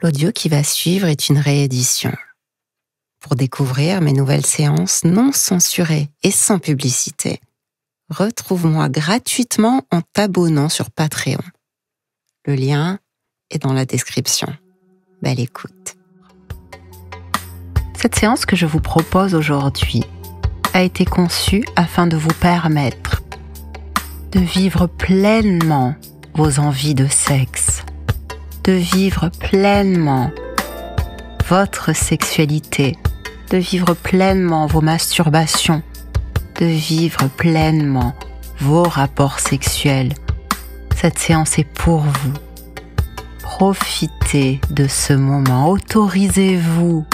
L'audio qui va suivre est une réédition. Pour découvrir mes nouvelles séances non censurées et sans publicité, retrouve-moi gratuitement en t'abonnant sur Patreon. Le lien est dans la description. Belle écoute. Cette séance que je vous propose aujourd'hui a été conçue afin de vous permettre de vivre pleinement vos envies de sexe, de vivre pleinement votre sexualité, de vivre pleinement vos masturbations, de vivre pleinement vos rapports sexuels. Cette séance est pour vous. Profitez de ce moment, autorisez-vous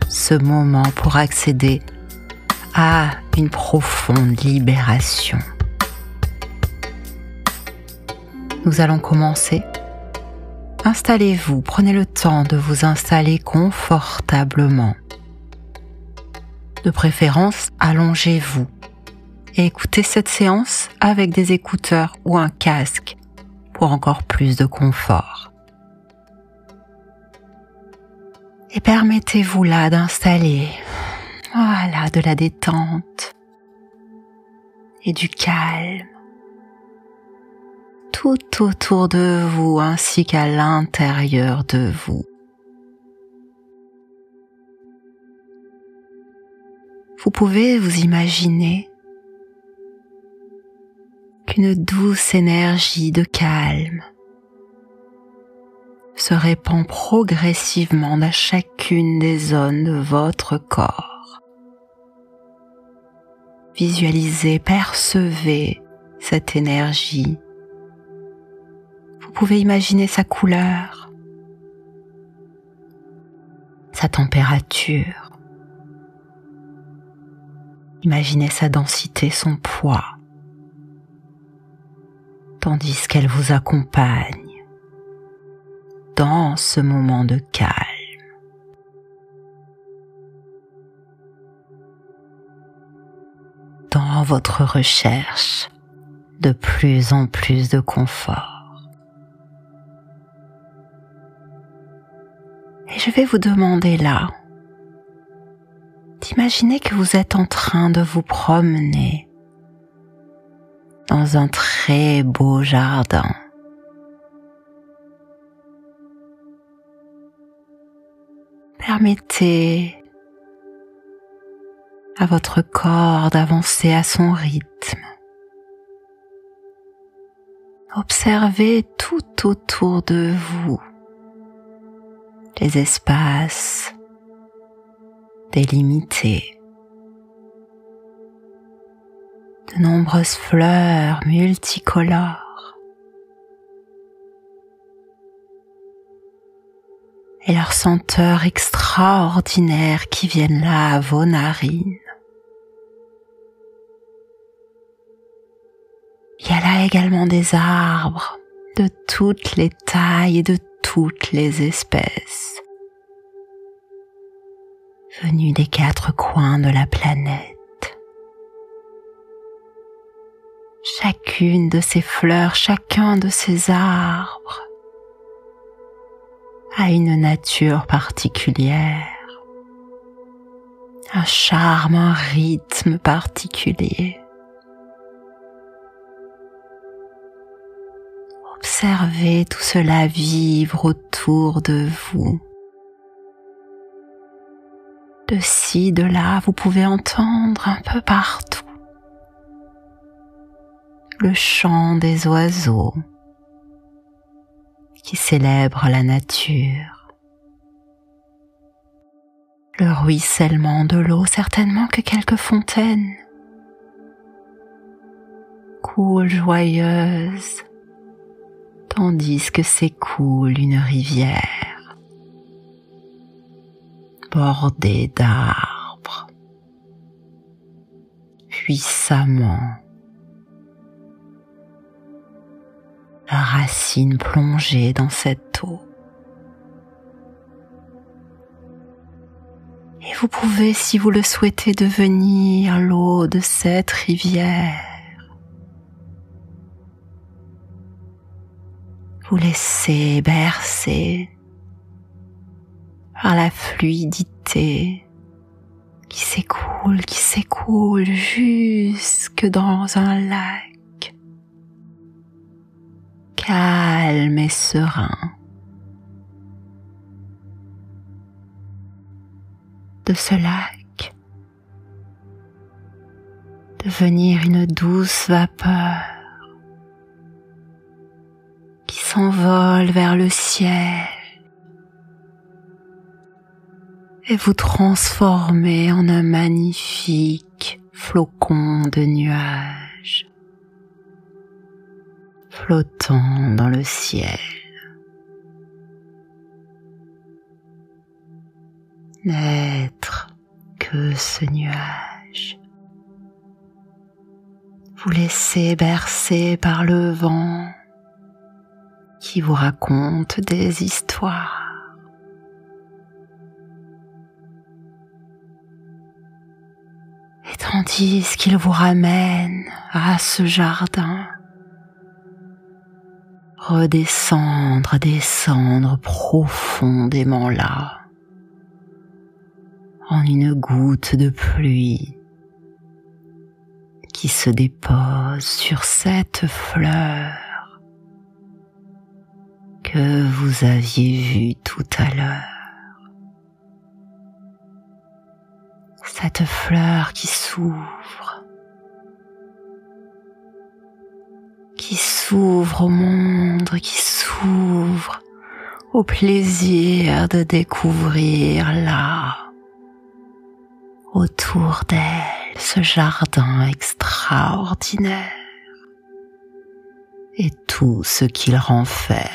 ce moment pour accéder à une profonde libération. Nous allons commencer. Installez-vous, prenez le temps de vous installer confortablement. De préférence, allongez-vous et écoutez cette séance avec des écouteurs ou un casque pour encore plus de confort. Et permettez-vous là d'installer, de la détente et du calme tout autour de vous ainsi qu'à l'intérieur de vous. Vous pouvez vous imaginer qu'une douce énergie de calme se répand progressivement dans chacune des zones de votre corps. Visualisez, percevez cette énergie. Vous pouvez imaginer sa couleur, sa température. Imaginez sa densité, son poids, tandis qu'elle vous accompagne dans ce moment de calme. Dans votre recherche de plus en plus de confort. Et je vais vous demander là d'imaginer que vous êtes en train de vous promener dans un très beau jardin. Permettez à votre corps d'avancer à son rythme. Observez tout autour de vous les espaces délimités, de nombreuses fleurs multicolores et leurs senteurs extraordinaires qui viennent là à vos narines. Il y a là également des arbres de toutes les tailles et de toutes les espèces, venus des 4 coins de la planète. Chacune de ces fleurs, chacun de ces arbres a une nature particulière, un charme, un rythme particulier. Observez tout cela vivre autour de vous. De ci, de là, vous pouvez entendre un peu partout le chant des oiseaux qui célèbrent la nature, le ruissellement de l'eau, certainement que quelques fontaines coulent joyeuses tandis que s'écoule une rivière bordée d'arbres puissamment, leurs racines plongées dans cette eau. Et vous pouvez, si vous le souhaitez, devenir l'eau de cette rivière. Vous laissez bercer par la fluidité qui s'écoule jusque dans un lac calme et serein. De ce lac, devenir une douce vapeur qui s'envole vers le ciel et vous transformer en un magnifique flocon de nuages flottant dans le ciel. N'être que ce nuage. Vous laissez bercer par le vent qui vous raconte des histoires. Et tandis qu'il vous ramène à ce jardin, descendre profondément là, en une goutte de pluie qui se dépose sur cette fleur que vous aviez vue tout à l'heure. Cette fleur qui s'ouvre au monde, qui s'ouvre au plaisir de découvrir là, autour d'elle, ce jardin extraordinaire et tout ce qu'il renferme.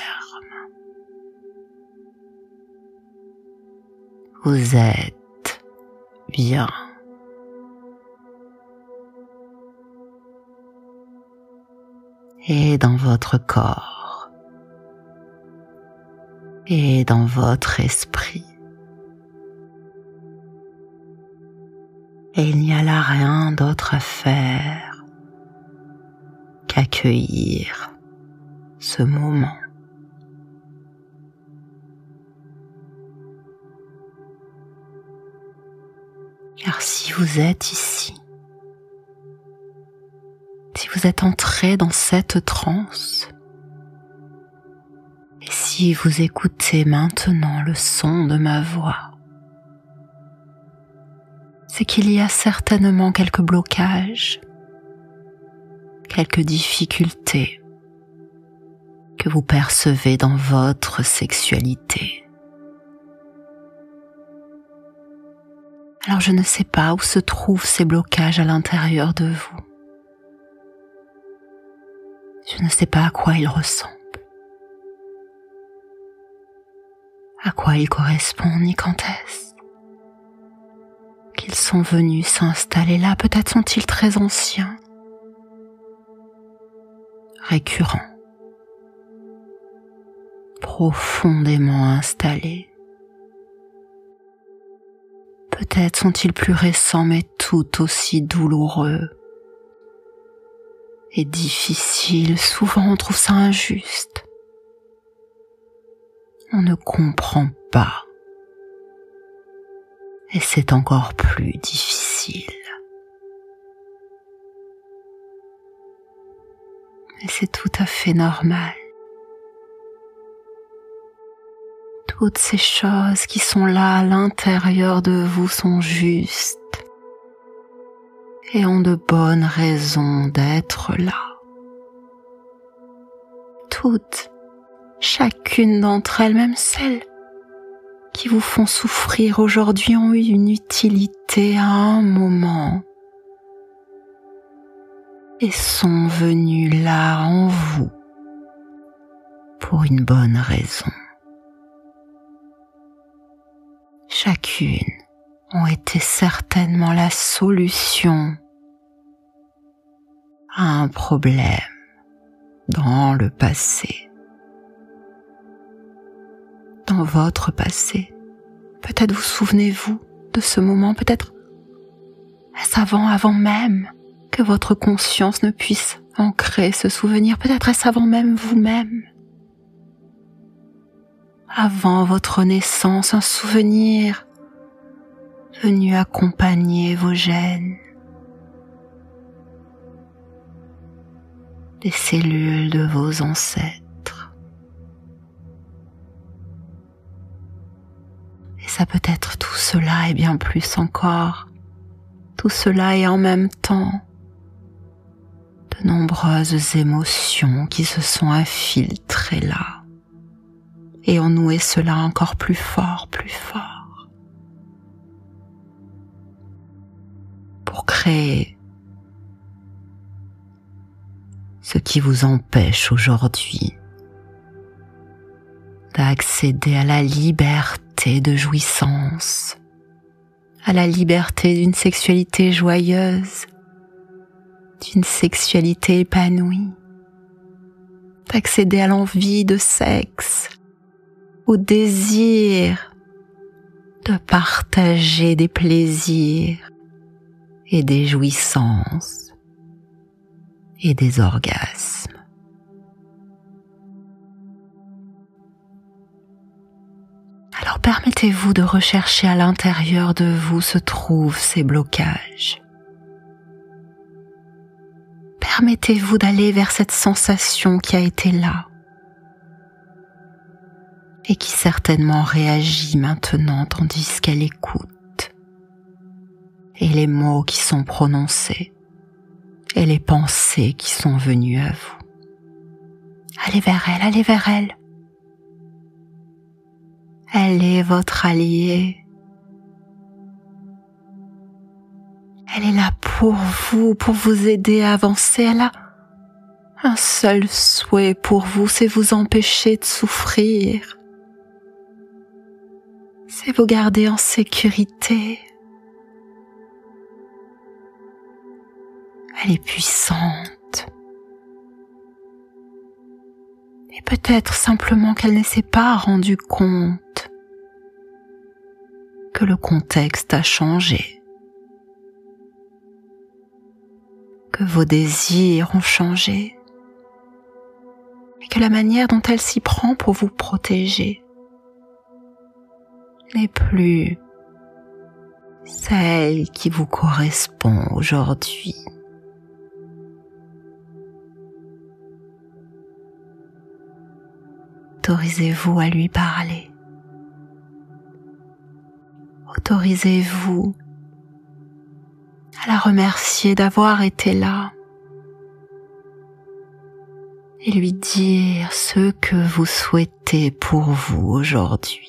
Vous êtes bien. Et dans votre corps, et dans votre esprit. Et il n'y a là rien d'autre à faire qu'accueillir ce moment. Car si vous êtes ici, si vous êtes entré dans cette transe, et si vous écoutez maintenant le son de ma voix, c'est qu'il y a certainement quelques blocages, quelques difficultés que vous percevez dans votre sexualité. Alors je ne sais pas où se trouvent ces blocages à l'intérieur de vous. Je ne sais pas à quoi ils ressemblent, à quoi ils correspondent, ni quand est-ce qu'ils sont venus s'installer là. Peut-être sont-ils très anciens, récurrents, profondément installés. Peut-être sont-ils plus récents, mais tout aussi douloureux et difficile. Souvent on trouve ça injuste. On ne comprend pas. Et c'est encore plus difficile. Et c'est tout à fait normal. Toutes ces choses qui sont là à l'intérieur de vous sont justes et ont de bonnes raisons d'être là. Toutes, chacune d'entre elles, même celles qui vous font souffrir aujourd'hui, ont eu une utilité à un moment et sont venues là en vous pour une bonne raison. Chacune ont été certainement la solution à un problème dans le passé. Dans votre passé, peut-être vous souvenez-vous de ce moment, peut-être est-ce avant même que votre conscience ne puisse ancrer ce souvenir, peut-être est-ce avant même vous-même. avant votre naissance, un souvenir venu accompagner vos gènes, des cellules de vos ancêtres. Et ça peut être tout cela et bien plus encore, tout cela et en même temps de nombreuses émotions qui se sont infiltrées là et ont noué cela encore plus fort, pour créer ce qui vous empêche aujourd'hui d'accéder à la liberté de jouissance, à la liberté d'une sexualité joyeuse, d'une sexualité épanouie, d'accéder à l'envie de sexe, au désir de partager des plaisirs et des jouissances et des orgasmes. Alors permettez-vous de rechercher à l'intérieur de vous se trouvent ces blocages. Permettez-vous d'aller vers cette sensation qui a été là et qui certainement réagit maintenant tandis qu'elle écoute, et les mots qui sont prononcés et les pensées qui sont venues à vous. Allez vers elle, allez vers elle. Elle est votre alliée. Elle est là pour vous aider à avancer. Elle a un seul souhait pour vous, c'est vous empêcher de souffrir. C'est vous garder en sécurité. Elle est puissante. Et peut-être simplement qu'elle ne s'est pas rendue compte que le contexte a changé, que vos désirs ont changé, et que la manière dont elle s'y prend pour vous protéger n'est plus celle qui vous correspond aujourd'hui. Autorisez-vous à lui parler. Autorisez-vous à la remercier d'avoir été là et lui dire ce que vous souhaitez pour vous aujourd'hui.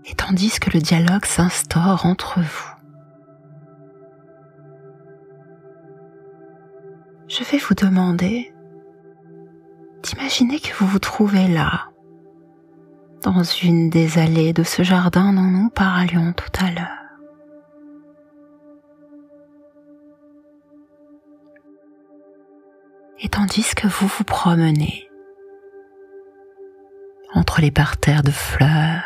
Et tandis que le dialogue s'instaure entre vous, je vais vous demander d'imaginer que vous vous trouvez là, dans une des allées de ce jardin dont nous parlions tout à l'heure. Et tandis que vous vous promenez entre les parterres de fleurs,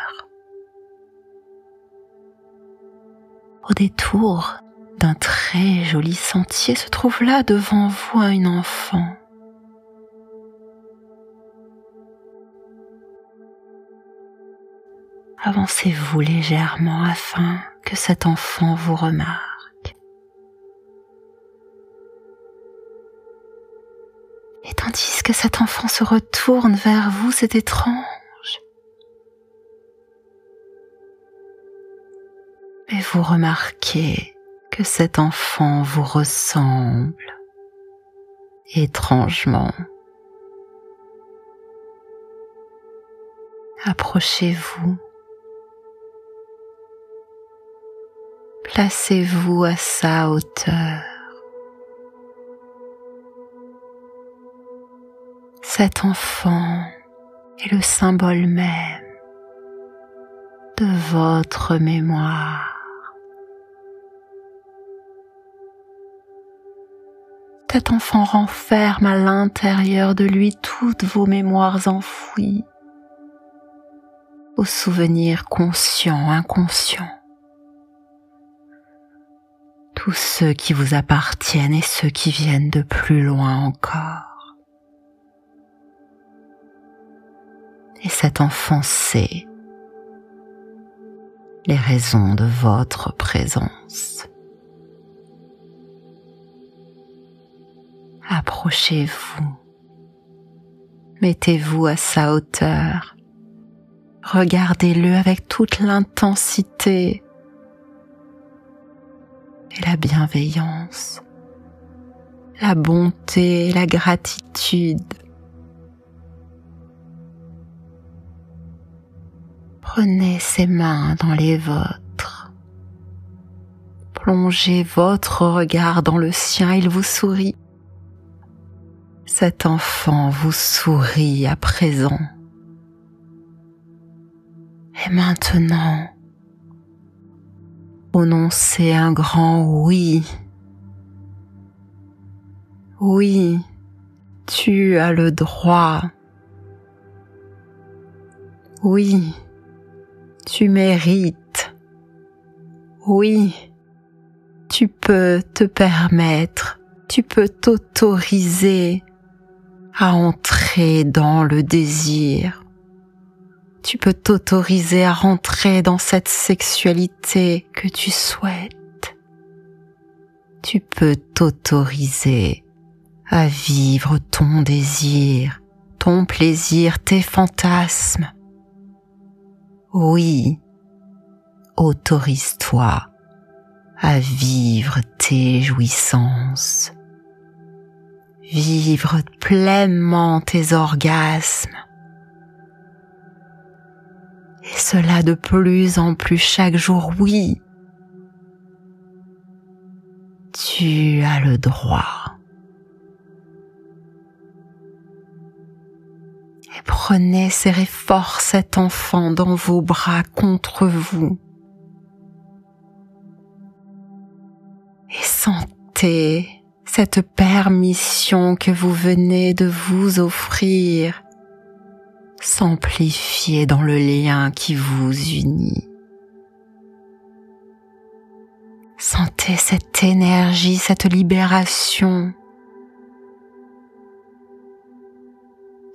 au détour d'un très joli sentier, se trouve là devant vous un enfant. Avancez-vous légèrement afin que cet enfant vous remarque. Et tandis que cet enfant se retourne vers vous, c'est étrange. Mais vous remarquez que cet enfant vous ressemble étrangement. Approchez-vous. Placez-vous à sa hauteur. Cet enfant est le symbole même de votre mémoire. Cet enfant renferme à l'intérieur de lui toutes vos mémoires enfouies, vos souvenirs conscients, inconscients, tous ceux qui vous appartiennent et ceux qui viennent de plus loin encore. Et cet enfant sait les raisons de votre présence. Approchez-vous, mettez-vous à sa hauteur, regardez-le avec toute l'intensité et la bienveillance, la bonté et la gratitude. Prenez ses mains dans les vôtres, plongez votre regard dans le sien, il vous sourit. Cet enfant vous sourit à présent. Et maintenant, prononcez un grand oui. Oui, tu as le droit. Oui, tu mérites. Oui, tu peux te permettre, tu peux t'autoriser à entrer dans le désir. Tu peux t'autoriser à rentrer dans cette sexualité que tu souhaites. Tu peux t'autoriser à vivre ton désir, ton plaisir, tes fantasmes. Oui, autorise-toi à vivre tes jouissances. Vivre pleinement tes orgasmes. Et cela de plus en plus chaque jour, oui. Tu as le droit. Et prenez, serrez fort cet enfant dans vos bras contre vous. Et sentez cette permission que vous venez de vous offrir s'amplifier dans le lien qui vous unit. Sentez cette énergie, cette libération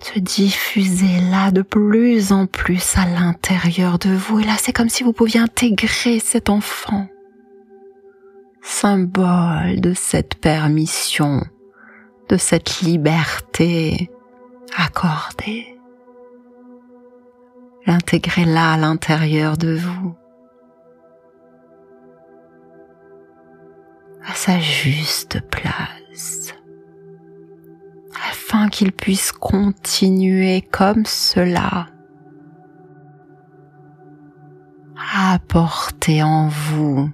se diffuser là de plus en plus à l'intérieur de vous. Et là, c'est comme si vous pouviez intégrer cet enfant, symbole de cette permission, de cette liberté accordée. L'intégrer là à l'intérieur de vous, à sa juste place, afin qu'il puisse continuer comme cela à apporter en vous,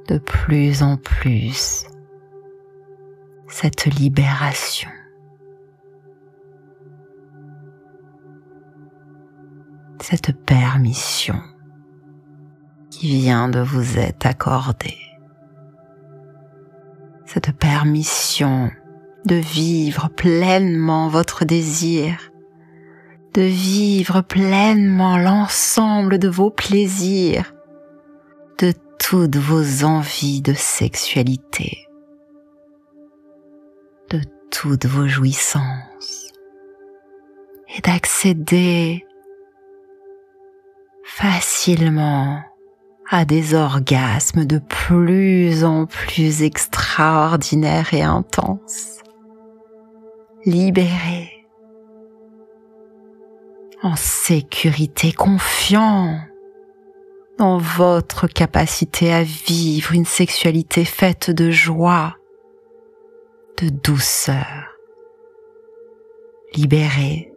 de plus en plus cette libération. Cette permission qui vient de vous être accordée. Cette permission de vivre pleinement votre désir, de vivre pleinement l'ensemble de vos plaisirs, de toutes vos envies de sexualité, de toutes vos jouissances, et d'accéder facilement à des orgasmes de plus en plus extraordinaires et intenses, libérés, en sécurité, confiant dans votre capacité à vivre une sexualité faite de joie, de douceur, libérée,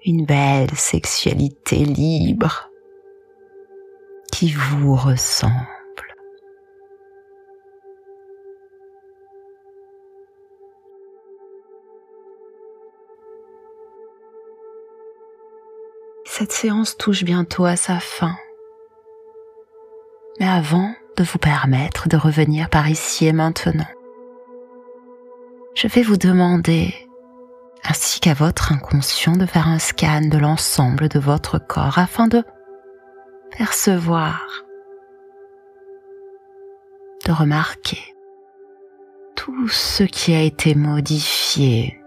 une belle sexualité libre qui vous ressemble. Cette séance touche bientôt à sa fin. Mais avant de vous permettre de revenir par ici et maintenant, je vais vous demander, ainsi qu'à votre inconscient, de faire un scan de l'ensemble de votre corps afin de percevoir, de remarquer tous tout ce qui a été modifié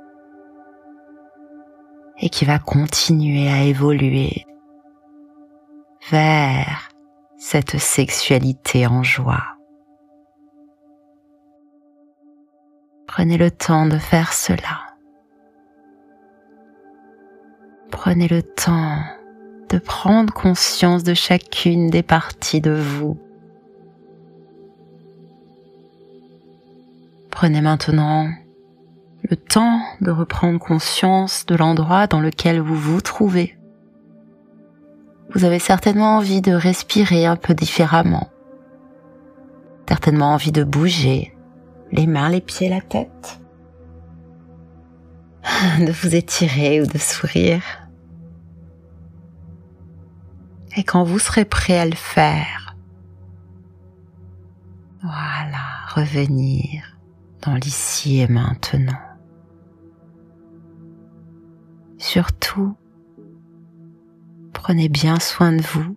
et qui va continuer à évoluer vers cette sexualité en joie. Prenez le temps de faire cela. Prenez le temps de prendre conscience de chacune des parties de vous. Prenez maintenant le temps de reprendre conscience de l'endroit dans lequel vous vous trouvez. Vous avez certainement envie de respirer un peu différemment, certainement envie de bouger les mains, les pieds, la tête, de vous étirer ou de sourire. Et quand vous serez prêt à le faire, voilà, revenir dans l'ici et maintenant. Surtout, prenez bien soin de vous